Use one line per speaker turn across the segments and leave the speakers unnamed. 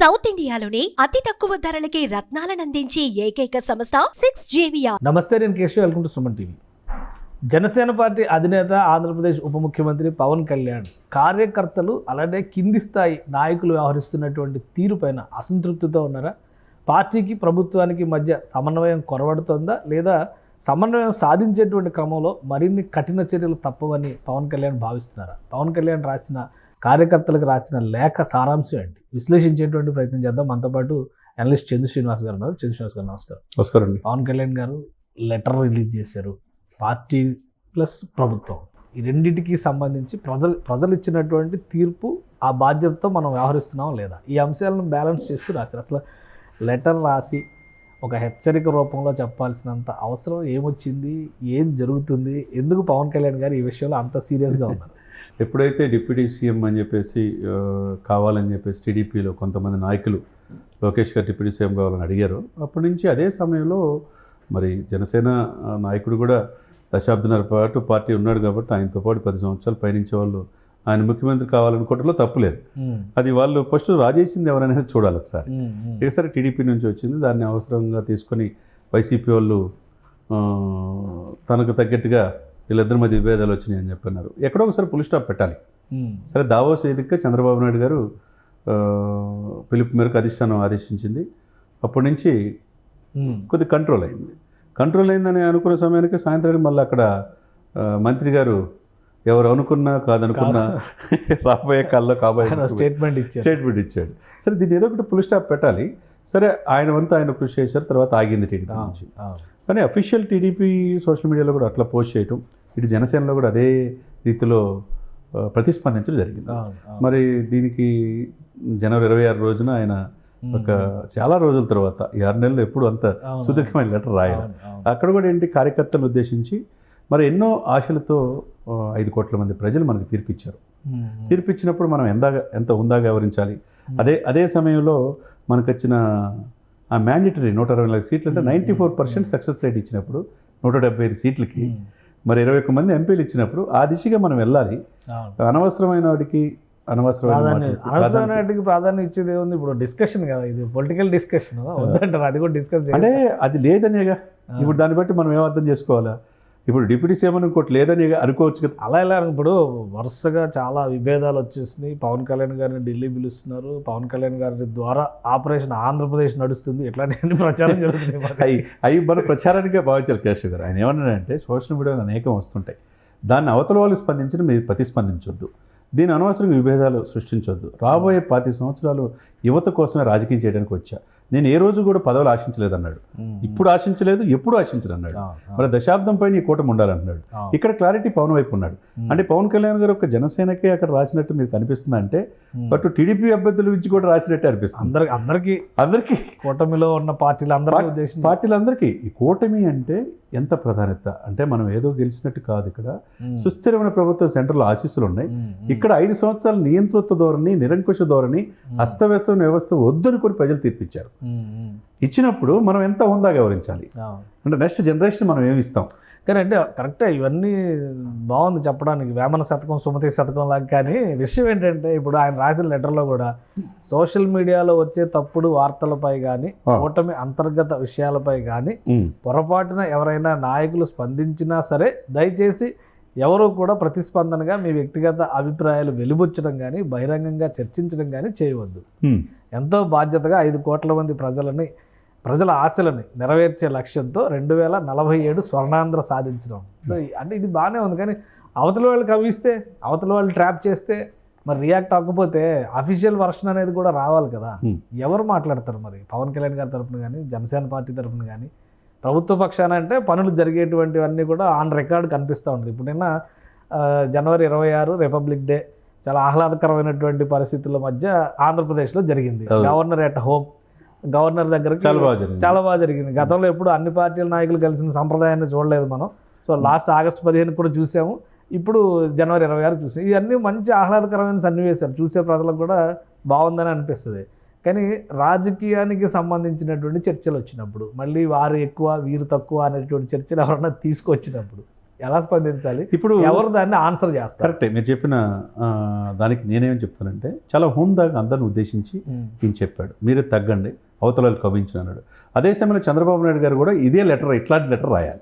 South ఇండియాలోని అతి తక్కువ ధరలకి రత్నాలనందించే ఏకైక సంస్థ 6JVR.
నమస్తే, నేను Keshav. Welcome to Suman TV. Janasena party అధినేత, ఆంధ్రప్రదేశ్ ఉప ముఖ్యమంత్రి పవన్ కళ్యాణ్ కార్యకర్తలు అలానే కింది స్థాయి నాయకులు వ్యవహరిస్తున్నటువంటి తీరుపైన అసంతృప్తితో ఉన్నారా? పార్టీకి ప్రభుత్వానికి మధ్య సమన్వయం కొరవడుతోందా, లేదా సమన్వయం సాధించేటువంటి క్రమంలో మరిన్ని కఠిన చర్యలు తప్పవని పవన్ కళ్యాణ్ భావిస్తున్నారా? పవన్ కళ్యాణ్ కార్యకర్తలకు రాసిన లేఖ సారాంశం ఏంటి? విశ్లేషించేటువంటి ప్రయత్నం చేద్దాం. మనతో పాటు అనలిస్ట్ చందు శ్రీనివాస్ గారు ఉన్నారు. చందు శ్రీనివాస్ గారు నమస్కారం.
నమస్కారం అండి.
పవన్ కళ్యాణ్ గారు లెటర్ రిలీజ్ చేశారు. పార్టీ ప్లస్ ప్రభుత్వం ఈ రెండింటికి సంబంధించి ప్రజలు ఇచ్చినటువంటి తీర్పు, ఆ బాధ్యతతో మనం వ్యవహరిస్తున్నాం లేదా, ఈ అంశాలను బ్యాలెన్స్ చేస్తూ రాశారు. అసలు లెటర్ రాసి ఒక హెచ్చరిక రూపంలో చెప్పాల్సినంత అవసరం ఏమొచ్చింది? ఏం జరుగుతుంది? ఎందుకు పవన్ కళ్యాణ్ గారు ఈ విషయంలో అంత సీరియస్గా ఉన్నారు?
ఎప్పుడైతే డిప్యూటీ సీఎం అని చెప్పేసి కావాలని చెప్పేసి టీడీపీలో కొంతమంది నాయకులు లోకేష్ గారు డిప్యూటీ సీఎం కావాలని అడిగారు, అప్పటి నుంచి అదే సమయంలో మరి జనసేన నాయకుడు కూడా దశాబ్దన్నర పాటు పార్టీ ఉన్నాడు కాబట్టి ఆయనతో పాటు 10 సంవత్సరాలు పయనించే వాళ్ళు ఆయన ముఖ్యమంత్రి కావాలనుకోవడంలో తప్పులేదు. అది వాళ్ళు ఫస్ట్ రాజేసింది ఎవరనేది చూడాలి ఒకసారి. ఒకసారి టీడీపీ నుంచి వచ్చింది, దాన్ని అవసరంగా తీసుకొని వైసీపీ వాళ్ళు తనకు తగ్గట్టుగా వీళ్ళిద్దరి మధ్య విభేదాలు వచ్చినాయి అని చెప్పన్నారు. ఎక్కడో ఒకసారి ఫుల్ స్టాప్ పెట్టాలి. సరే, దావోస్ వేదికగా చంద్రబాబు నాయుడు గారు పిలుపు మేరకు అధిష్టానం ఆదేశించింది. అప్పటి నుంచి కొద్ది కంట్రోల్ అయిందని అనుకున్న సమయానికి సాయంత్రానికి మళ్ళీ అక్కడ మంత్రి గారు ఎవరు అనుకున్నా కాదనుకున్నా రాబోయే కాలంలో కాబోయే స్టేట్మెంట్ ఇచ్చాడు. సరే, దీన్ని ఏదో ఒకటి ఫుల్ స్టాప్ పెట్టాలి. సరే, ఆయన వంతు ఆయన కృషి చేశారు. తర్వాత ఆగింది టీడీపీ నుంచి. కానీ అఫీషియల్ టీడీపీ సోషల్ మీడియాలో కూడా అట్లా పోస్ట్ చేయటం, ఇటు జనసేనలో కూడా అదే రీతిలో ప్రతిస్పందించడం జరిగింది. మరి దీనికి జనవరి 26 రోజున ఆయన ఒక చాలా రోజుల తర్వాత, ఈ 6 నెలలు ఎప్పుడు అంత సుదీర్ఘమైన లెటర్ రాయాలి. అక్కడ కూడా ఏంటి, కార్యకర్తలను ఉద్దేశించి మరి ఎన్నో ఆశలతో 5 కోట్ల మంది ప్రజలు మనకు తీర్పిచ్చారు. తీర్పిచ్చినప్పుడు మనం ఎంత ఉందాగా వ్యవహరించాలి. అదే సమయంలో మనకు వచ్చిన ఆ మ్యాండేటరీ 124 సీట్లు అంటే 94% సక్సెస్ రేట్ ఇచ్చినప్పుడు 175 సీట్లకి మరి 21 మంది ఎంపీలు ఇచ్చినప్పుడు ఆ దిశగా మనం వెళ్ళాలి. అనవసరమైన వాటికి
ప్రాధాన్యం ఇచ్చేది ఏముంది? ఇప్పుడు డిస్కషన్ కదా, ఇది పొలిటికల్ డిస్కషన్ వద్దంటారు. అది కూడా డిస్కస్
అంటే అది లేదనేగా. ఇప్పుడు దాన్ని బట్టి మనం ఏం అర్థం చేసుకోవాలా? ఇప్పుడు డిప్యూటీ సీఎం ఇంకోటి లేదని అనుకోవచ్చు కదా.
అలా ఎలా? ఇప్పుడు వరుసగా చాలా విభేదాలు వచ్చేసినాయి. పవన్ కళ్యాణ్ గారిని ఢిల్లీ పిలుస్తున్నారు. పవన్ కళ్యాణ్ గారి ద్వారా ఆపరేషన్ ఆంధ్రప్రదేశ్ నడుస్తుంది. ఇట్లాంటి ప్రచారం జరుగుతుంది.
అవి మన ప్రచారానికే భావించాలి కేశవ్ గారు. ఆయన ఏమన్నాడంటే, సోషల్ మీడియాలో అనేకం వస్తుంటాయి, దాన్ని అవతల వాళ్ళు స్పందించిన మీరు ప్రతిస్పందించొద్దు, దీని అనవసరంగా విభేదాలు సృష్టించొద్దు. రాబోయే 10 సంవత్సరాలు యువత కోసమే రాజకీయం చేయడానికి వచ్చా. నేను ఏ రోజు కూడా పదవులు ఆశించలేదన్నాడు. ఇప్పుడు ఆశించలేదు, ఎప్పుడు ఆశించలేదన్నాడు. మరి దశాబ్దం పైన ఈ కూటమి ఉండాలన్నాడు. ఇక్కడ క్లారిటీ పవన్ వైపు ఉన్నాడు. అంటే పవన్ కళ్యాణ్ గారు ఒక జనసేనకే అక్కడ రాసినట్టు మీకు అనిపిస్తుంది అంటే, బట్ టీడీపీ అభ్యర్థుల నుంచి కూడా రాసినట్టే అనిపిస్తుంది. అందరికీ
కూటమిలో ఉన్న
పార్టీలందరికీ ఈ కూటమి అంటే ఎంత ప్రాధాన్యత అంటే, మనం ఏదో గెలిచినట్టు కాదు. ఇక్కడ సుస్థిరమైన ప్రభుత్వ సెంటర్లో ఆశీస్సులు ఉన్నాయి. ఇక్కడ 5 సంవత్సరాల నియంతృత్వ ధోరణి, నిరంకుశ ధోరణి, అస్తవ్యస్త వ్యవస్థ వద్దనుకొని ప్రజలు తీర్పిచ్చారు. ఇచ్చినప్పుడు మనం ఎంత ఉందా గౌరవించాలి. అంటే నెక్స్ట్ జనరేషన్ మనం ఏమి ఇస్తాం?
కానీ అంటే కరెక్టే, ఇవన్నీ బాగుంది చెప్పడానికి, వేమన శతకం సుమతి శతకం లాగా. కానీ విషయం ఏంటంటే, ఇప్పుడు ఆయన రాసిన లెటర్లో కూడా సోషల్ మీడియాలో వచ్చే తప్పుడు వార్తలపై కానీ, కూటమి అంతర్గత విషయాలపై కానీ పొరపాటున ఎవరైనా నాయకులు స్పందించినా సరే దయచేసి ఎవరూ కూడా ప్రతిస్పందనగా మీ వ్యక్తిగత అభిప్రాయాలు వెలుబుచ్చడం కానీ, బహిరంగంగా చర్చించడం కానీ చేయవద్దు. ఎంతో బాధ్యతగా 5 కోట్ల మంది ప్రజల ఆశలని నెరవేర్చే లక్ష్యంతో 2047 స్వర్ణాంధ్ర సాధించడం. సో అంటే ఇది బాగానే ఉంది. కానీ అవతల వాళ్ళు కవిస్తే, అవతల వాళ్ళు ట్రాప్ చేస్తే, మరి రియాక్ట్ అవ్వకపోతే అఫీషియల్ వర్షన్ అనేది కూడా రావాలి కదా. ఎవరు మాట్లాడతారు మరి? పవన్ కళ్యాణ్ గారి తరఫున కానీ, జనసేన పార్టీ తరఫున కానీ, ప్రభుత్వ పక్షాన అంటే పనులు జరిగేటువంటివన్నీ కూడా ఆన్ రికార్డ్ కనిపిస్తూ ఉంటుంది. ఇప్పుడు నిన్న జనవరి 26 రిపబ్లిక్ డే చాలా ఆహ్లాదకరమైనటువంటి పరిస్థితుల మధ్య ఆంధ్రప్రదేశ్లో జరిగింది. గవర్నర్ ఎట్ హోమ్, గవర్నర్ దగ్గరకు చాలా బాగా జరిగింది. గతంలో ఎప్పుడు అన్ని పార్టీల నాయకులు కలిసిన సంప్రదాయాన్ని చూడలేదు మనం. సో లాస్ట్ ఆగస్టు 15 కూడా చూసాము, ఇప్పుడు జనవరి 26 చూసాం. ఇవన్నీ మంచి ఆహ్లాదకరమైన సన్నివేశాలు, చూసే ప్రజలకు కూడా బాగుందని అనిపిస్తుంది. కానీ రాజకీయానికి సంబంధించినటువంటి చర్చలు వచ్చినప్పుడు, మళ్ళీ వారు ఎక్కువ వీరు తక్కువ అనేటువంటి చర్చలు ఎవరన్నా తీసుకొచ్చినప్పుడు ఎలా స్పందించాలి,
ఇప్పుడు
ఎవరు దాన్ని ఆన్సర్ చేస్తారు?
కరెక్టే మీరు చెప్పిన దానికి నేనేం చెప్తానంటే, చాలా హుందాగా అందరిని ఉద్దేశించి ఈయన చెప్పాడు, మీరే తగ్గండి, అవతల కవించిన అన్నాడు. అదే సమయంలో చంద్రబాబు నాయుడు గారు కూడా ఇదే లెటర్, ఇట్లాంటి లెటర్ రాయాలి.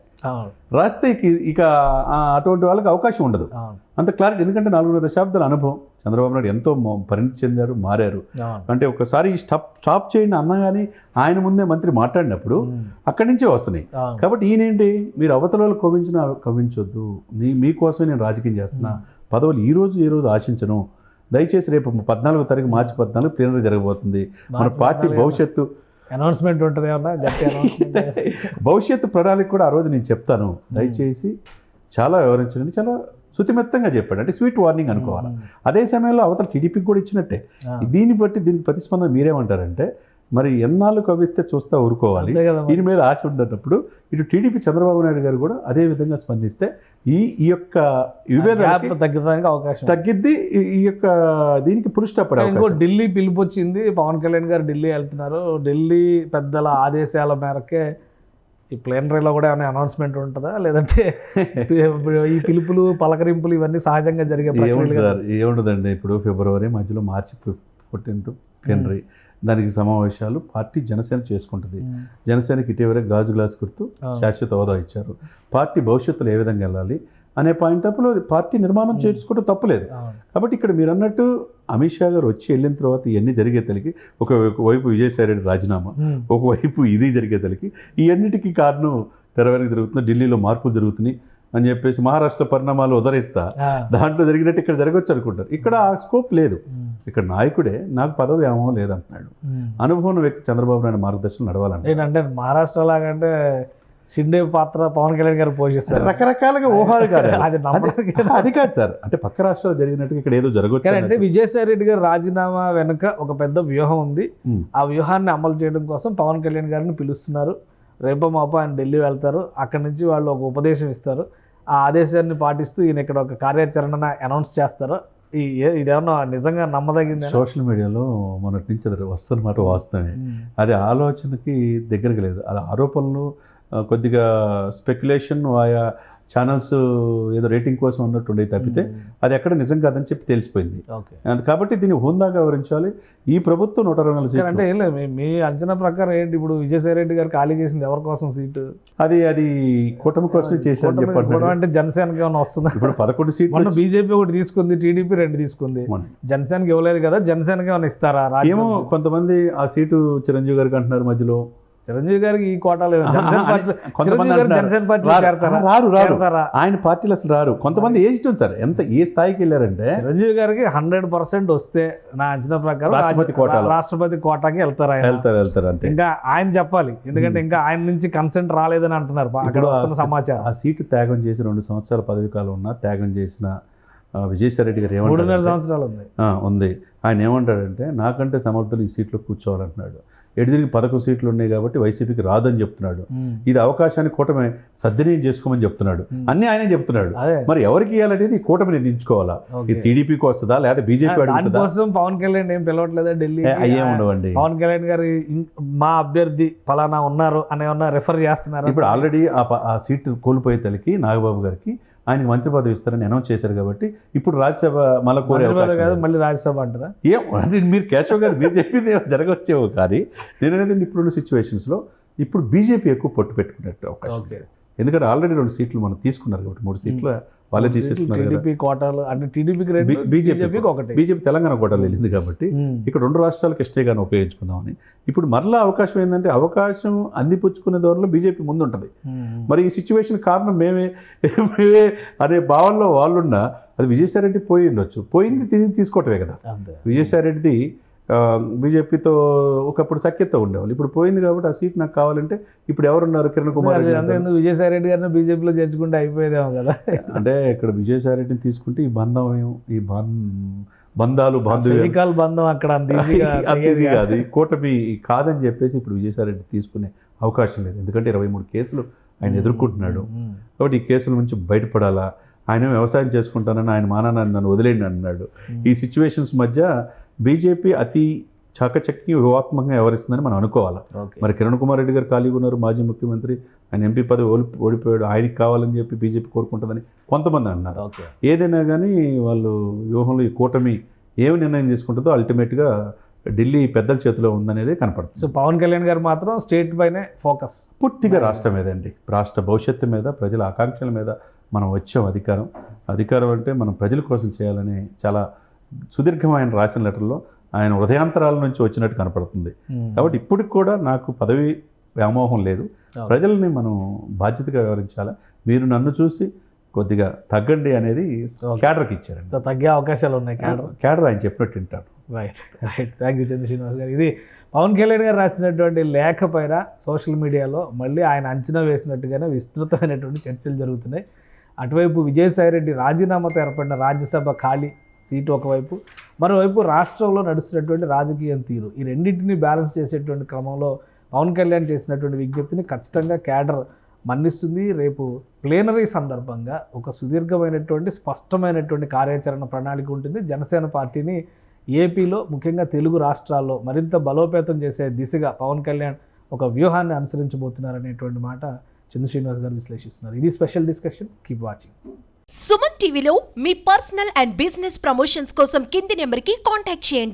రాస్తే ఇక అటువంటి వాళ్ళకి అవకాశం ఉండదు అంత క్లారిటీ. ఎందుకంటే 4 దశాబ్దాల అనుభవం, చంద్రబాబు నాయుడు ఎంతో పరిణితి చెందారు, మారారు. అంటే ఒకసారి స్టాప్ చేయండి అన్నా కానీ ఆయన ముందే మంత్రి మాట్లాడినప్పుడు అక్కడి నుంచే వస్తున్నాయి. కాబట్టి ఈయనేంటి, మీరు అవతలలో కవించొద్దు, మీకోసమే నేను రాజకీయం చేస్తున్నా, పదవులు ఈ రోజు ఆశించను, దయచేసి రేపు 14వ తారీఖు మార్చి 14 ప్లీనరీ జరగబోతుంది, మన పార్టీ భవిష్యత్తు
అనౌన్స్మెంట్ ఉంటుంది ఏమన్నా గట్టి అనౌన్స్మెంట్,
భవిష్యత్తు ప్రణాళిక కూడా ఆ రోజు నేను చెప్తాను, దయచేసి చాలా వివరించండి, చాలా శుతిమెత్తంగా చెప్పాడు. అంటే స్వీట్ వార్నింగ్ అనుకోవాలి. అదే సమయంలో అవతల టీడీపీకి కూడా ఇచ్చినట్టే. దీనికి ప్రతిస్పందన మీరేమంటారంటే, మరి ఎన్నాళ్ళు కవిస్తే చూస్తా ఊరుకోవాలి, దీని మీద ఆశ ఉన్నప్పుడు ఇటు టీడీపీ చంద్రబాబు నాయుడు గారు కూడా అదే విధంగా స్పందిస్తే ఈ యొక్క విభేదాలు
తగ్గడానికి అవకాశం
తగ్గిద్ది. ఈ యొక్క దీనికి పురుషపడే
ఇంకో ఢిల్లీ పిలుపు వచ్చింది, పవన్ కళ్యాణ్ గారు ఢిల్లీ వెళ్తున్నారు. ఢిల్లీ పెద్దల ఆదేశాల మేరకే ఈ ప్లేనరీలో కూడా ఏమైనా అనౌన్స్మెంట్ ఉంటుందా, లేదంటే ఈ పిలుపులు పలకరింపులు ఇవన్నీ సహజంగా జరిగే
ఏముండదండి. ఇప్పుడు ఫిబ్రవరి మధ్యలో మార్చి 14th ప్లేనరీ, దానికి సమావేశాలు పార్టీ జనసేన చేసుకుంటుంది. జనసేనకి ఇటీవలే గాజు గ్లాస్ గుర్తు శాశ్వత హోదా ఇచ్చారు. పార్టీ భవిష్యత్తులో ఏ విధంగా వెళ్ళాలి అనే పాయింట్ ఆఫ్లో పార్టీ నిర్మాణం చేసుకోవడం తప్పులేదు. కాబట్టి ఇక్కడ మీరు అన్నట్టు అమిత్ షా గారు వచ్చి వెళ్ళిన తర్వాత ఇవన్నీ జరిగే తలకి, ఒకవైపు విజయసాయి రెడ్డి రాజీనామా, ఒకవైపు ఇది జరిగే తలకి, ఈ అన్నిటికీ కారణం తెరవెనక జరుగుతుంది, ఢిల్లీలో మార్పులు జరుగుతున్నాయి అని చెప్పేసి మహారాష్ట్ర పరిణామాలు ఉదరిస్తా దాంట్లో జరిగినట్టు ఇక్కడ జరగవచ్చు అనుకుంటారు. ఇక్కడ ఆ స్కోప్ లేదు. ఇక్కడ నాయకుడే నాకు పదవి ఏమో లేదంటున్నాడు. అనుభవం వ్యక్తి చంద్రబాబు నాయుడు మార్గదర్శనం నడవాలంటే
ఏంటంటే మహారాష్ట్ర లాగంటే షిండే పాత్ర పవన్ కళ్యాణ్ గారు పోషిస్తారు,
రకరకాలుగా ఊహాలు కాదు అది కాదు సార్. అంటే పక్క రాష్ట్రాలు జరిగినట్టు ఇక్కడ ఏదో జరగవచ్చు.
అంటే విజయసాయి రెడ్డి గారు రాజీనామా వెనుక ఒక పెద్ద వ్యూహం ఉంది. ఆ వ్యూహాన్ని అమలు చేయడం కోసం పవన్ కళ్యాణ్ గారిని పిలుస్తున్నారు. రేపో మాపో ఆయన ఢిల్లీ వెళ్తారు. అక్కడి నుంచి వాళ్ళు ఒక ఉపదేశం ఇస్తారు. ఆ ఆదేశాన్ని పాటిస్తూ ఈయన ఇక్కడ ఒక కార్యాచరణ అనౌన్స్ చేస్తారు. ఇదేమన్నా నిజంగా నమ్మదగింది?
సోషల్ మీడియాలో మొన్నటి నుంచి అది వస్తున్నమాట వాస్తవమే. అది ఆలోచనకి దగ్గరకు లేదు. అది ఆరోపణలు, కొద్దిగా స్పెక్యులేషన్ ఆయా ఛానల్స్ ఏదో రేటింగ్ కోసం ఉన్నట్టు ఉండేది తప్పితే అది ఎక్కడ నిజం కాదని చెప్పి తెలిసిపోయింది. కాబట్టి దీన్ని హోందాగా వివరించాలి. ఈ ప్రభుత్వం 124 సీట్లు
అంటే ఏం లేదు, మీ అంచనా ప్రకారం ఏంటి? ఇప్పుడు విజయసాయి రెడ్డి గారు ఖాళీ చేసింది ఎవరి కోసం సీటు?
అది కూటమి కోసమే చేశారు చెప్పండి.
అంటే జనసేనకి ఏమైనా వస్తుందా?
ఇప్పుడు 11 సీట్లు.
మొన్న బీజేపీ ఒకటి తీసుకుంది, టీడీపీ 2 తీసుకుంది, జనసేనకి ఇవ్వలేదు కదా. జనసేనకి ఏమైనా ఇస్తారా?
ఏమో కొంతమంది ఆ సీటు చిరంజీవి గారికి అంటున్నారు, మధ్యలో
చిరంజీవి గారికి ఈ కోటా లేదు.
ఆయన పార్టీలు అసలు రారు. కొంతమంది ఏ ఇష్టం సార్, ఏ స్థాయికి వెళ్ళారంటే
చిరంజీవి గారికి 100% వస్తే నా అంచనా ప్రకారం రాష్ట్రపతి కోటాకి వెళ్తారు అంతే. ఇంకా ఆయన చెప్పాలి, ఎందుకంటే ఇంకా ఆయన నుంచి కన్సెంట్ రాలేదని అంటున్నారు అక్కడ వస్తున్న సమాచారం.
ఆ సీటు త్యాగం చేసి 2 సంవత్సరాల పదవి కాలం ఉన్నా త్యాగం చేసిన విజయసాయి రెడ్డి గారు
3.5 సంవత్సరాలు
ఉంది. ఆయన ఏమంటాడంటే, నాకంటే సమర్థులు ఈ సీట్లో కూర్చోవాలంటున్నాడు. ఎడిదిరిగి 11 సీట్లు ఉన్నాయి కాబట్టి వైసీపీకి రాదని చెప్తున్నాడు. ఇది అవకాశాన్ని కూటమి సద్వినియోగం చేసుకోమని చెప్తున్నాడు. అన్ని ఆయనే చెప్తున్నాడు. మరి ఎవరికి ఇవ్వాలనేది ఈ కూటమి నిర్ణయించుకోవాలా? ఈ టీడీపీకి వస్తుందా లేదా బీజేపీ అడుగుతుందా?
పవన్ కళ్యాణ్ ఏం పిలవట్లేదా ఢిల్లీ?
అయ్యే ఉండవండి.
పవన్ కళ్యాణ్ గారు మా అభ్యర్థి ఫలానా ఉన్నారు అని రెఫర్ చేస్తున్నారు.
ఇప్పుడు ఆల్రెడీ ఆ సీటు కోల్పోయే తలకి నాగబాబు గారికి ఆయనకి మంత్రి పదవి ఇస్తారని అనౌన్స్ చేశారు కాబట్టి ఇప్పుడు రాజ్యసభ మళ్ళీ కోరే
మళ్ళీ రాజ్యసభ అంటారా?
అంటే మీరు కేశవ్ గారు మీరు చెప్పింది జరగవచ్చేమో, కానీ నేను అనేది ఇప్పుడున్న సిచ్యువేషన్స్లో ఇప్పుడు బీజేపీ ఎక్కువ పొట్టు పెట్టుకున్నట్టు అవకాశం. ఎందుకంటే ఆల్రెడీ 2 సీట్లు మనం తీసుకున్నారు కాబట్టి 3 సీట్లు వాళ్ళే తీసేసుకున్నారు.
టీడీపీ కోటాలు అంటే టీడీపీకి 2, బీజేపీకి 1.
బీజేపీ తెలంగాణ కోటాలు వెళ్ళింది కాబట్టి ఇక్కడ 2 రాష్ట్రాలకు ఎస్టేగానే ఉపయోగించుకుందామని ఇప్పుడు మరలా అవకాశం ఏంటంటే, అవకాశం అందిపుచ్చుకునే దూరంలో బీజేపీ ముందుంటుంది. మరి ఈ సిచ్యువేషన్ కారణం మేమే అనే భావనలో వాళ్ళున్నా అది విజయసాయి రెడ్డి పోయి ఉండొచ్చు. పోయింది తీసుకోవటమే కదా. విజయసాయి రెడ్డిది బీజేపీతో ఒకప్పుడు సఖ్యత ఉండేవాళ్ళు, ఇప్పుడు పోయింది కాబట్టి ఆ సీట్ నాకు కావాలంటే ఇప్పుడు ఎవరున్నారు? కిరణ్ కుమార్.
విజయసాయి రెడ్డి గారిని బీజేపీలో చేర్చుకుంటే అయిపోయేదేమో కదా.
అంటే ఇక్కడ విజయసాయి రెడ్డిని తీసుకుంటే ఈ బంధం బంధాలు
బంధం అక్కడ
కాదు, ఈ కూటమి కాదని చెప్పేసి ఇప్పుడు విజయసాయి రెడ్డి తీసుకునే అవకాశం లేదు. ఎందుకంటే 23 కేసులు ఆయన ఎదుర్కొంటున్నాడు కాబట్టి ఈ కేసుల నుంచి బయటపడాలా. ఆయన వ్యవసాయం చేసుకుంటానని ఆయన మానాన్ని నన్ను వదిలేండి అన్నాడు. ఈ సిచ్యువేషన్స్ మధ్య బీజేపీ అతి చాకచక్కి వ్యూహాత్మకంగా వ్యవహరిస్తుందని మనం అనుకోవాలి.
ఓకే.
మరి కిరణ్ కుమార్ రెడ్డి గారు ఖాళీగా ఉన్నారు, మాజీ ముఖ్యమంత్రి, ఆయన ఎంపీ పదవి ఓడిపోయాడు, ఆయనకి కావాలని చెప్పి బీజేపీ కోరుకుంటుందని కొంతమంది అన్నారు.
ఓకే.
ఏదైనా కానీ వాళ్ళు వ్యూహంలో ఈ కూటమి ఏమి నిర్ణయం తీసుకుంటుందో అల్టిమేట్గా ఢిల్లీ పెద్దల చేతిలో ఉందనేది కనపడుతుంది.
సో పవన్ కళ్యాణ్ గారు మాత్రం స్టేట్ పైనే ఫోకస్,
పూర్తిగా రాష్ట్రం మీదండి, రాష్ట్ర భవిష్యత్తు మీద, ప్రజల ఆకాంక్షల మీద మనం వచ్చాం. అధికారం అంటే మనం ప్రజల కోసం చేయాలని చాలా సుదీర్ఘమైన రాసిన లెటర్లో ఆయన హృదయాంతరాల నుంచి వచ్చినట్టు కనపడుతుంది. కాబట్టి ఇప్పటికి కూడా నాకు పదవి వ్యామోహం లేదు, ప్రజల్ని మనం బాధ్యతగా వ్యవహరించాలి, మీరు నన్ను చూసి కొద్దిగా తగ్గండి అనేది క్యాడర్కి ఇచ్చారండి.
సో తగ్గే అవకాశాలు ఉన్నాయి
క్యాడర్ ఆయన చెప్పినట్టు వింటాడు.
రైట్. థ్యాంక్ యూ చంద్ర శ్రీనివాస్ గారు. ఇది పవన్ కళ్యాణ్ గారు రాసినటువంటి లేఖ పైన సోషల్ మీడియాలో మళ్ళీ ఆయన అంచనా వేసినట్టుగానే విస్తృతమైనటువంటి చర్చలు జరుగుతున్నాయి. అటువైపు విజయసాయిరెడ్డి రాజీనామాతో ఏర్పడిన రాజ్యసభ ఖాళీ సీటు ఒకవైపు, మరోవైపు రాష్ట్రంలో నడుస్తున్నటువంటి రాజకీయం తీరు, ఈ రెండింటిని బ్యాలెన్స్ చేసేటువంటి క్రమంలో పవన్ కళ్యాణ్ చేసినటువంటి విజ్ఞప్తిని ఖచ్చితంగా క్యాడర్ మన్నిస్తుంది. రేపు ప్లేనరీ సందర్భంగా ఒక సుదీర్ఘమైనటువంటి స్పష్టమైనటువంటి కార్యాచరణ ప్రణాళిక ఉంటుంది. జనసేన పార్టీని ఏపీలో ముఖ్యంగా తెలుగు రాష్ట్రాల్లో మరింత బలోపేతం చేసే దిశగా పవన్ కళ్యాణ్ ఒక వ్యూహాన్ని అనుసరించబోతున్నారనేటువంటి మాట చంద్ర శ్రీనివాస్ గారు విశ్లేషిస్తున్నారు. ఇది special discussion. Keep watching.
Suman టీవీలో మీ పర్సనల్ అండ్ బిజినెస్ ప్రమోషన్స్ కోసం కింది నెంబర్కి కాంటాక్ట్ చేయండి.